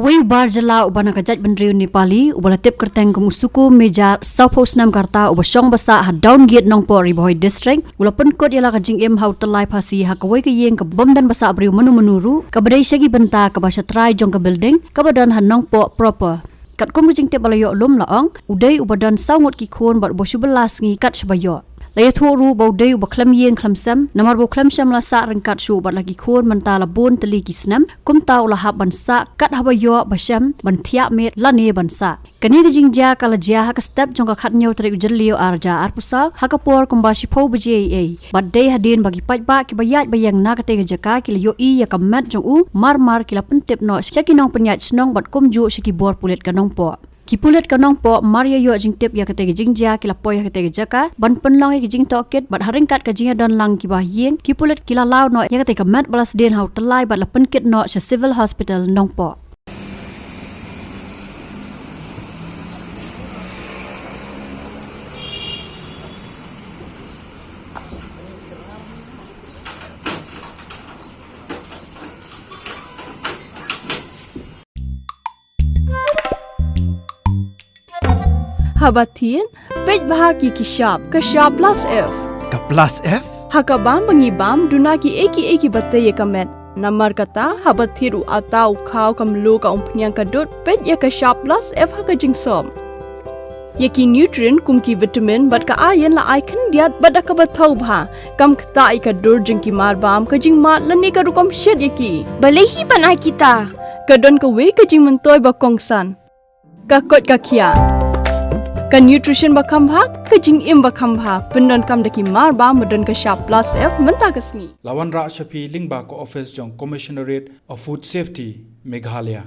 Kawai ubar Jylla ubana kajat bendriu Nepali ubala tip kerteng kemusuku meja South Post Nam Karta uba Shong basa ha downgrade Nongpoh Ribohoi district ula Pynkut Jylla ka Jingim hau Tyllai Phasi ha kawai ka yeng ka bom dan basa abriu menuru ka badai syagi benta ka basa try Jong ka building ka badan ha Nongpoh proper kat kum jing tip balayo lum laong udai ubadan saungot ki khon bat bo subelas ngi kat shabayo laya thoru bau dei uba klam yeng klam sam namar bo klam sam la sa rengkat shu bat lagi khon menta la bon teli ki snam kum taw la hab ban sa kat habayo basham ban thia met la ne ban sa kani ga jingja kala ja ha ka step jong ka khat nyau tri ujallio arja arpusa ha ka por kum ba shi pho bje ei bat dei hadin bagi paj ba ki bayat bayang na ka te ga jaka ki yo i ya ka mat jong u mar ki la pentep no shaki nong penyat snong bat kum ju shiki bor pulet ka Nongpoh Kipulet ka Nongpoh Maria yo jing tip ya kate jingja kila poy kate jaka ban penlong ki jing toket bat haringkat ka jinga don lang ki bah yeng kipulet kila law no ya kate ka mat balas den hau Tyllai bat la penkit no sha civil hospital Nongpoh Habatin, pej bahagi ki sharp plus F. Ka plus F? Hakabam bangi bam dunaki eki batte ye kamet. Namar kata habatiru atau kau kamlu ka umpnyang kadut pej ya ka sharp plus F haka jingsom. Yaki nutrient kum ki vitamin bat ka iron la icon diat bat ka bathau bha kam kta I ka dur jing ki mar bam ka jing mat la ne ka rukom shed yaki. Balehi banai kita. Ka don ka we ka jing mentoy ba kongsan. Ka kot ka kia. Ka nutrition bakam bha ka Jingim bakam bha pendon kam daki mar ba modon ka sharp plus F menta kasni Lawan Ra Shafi Lingba ko office jong Commissionerate of Food Safety Meghalaya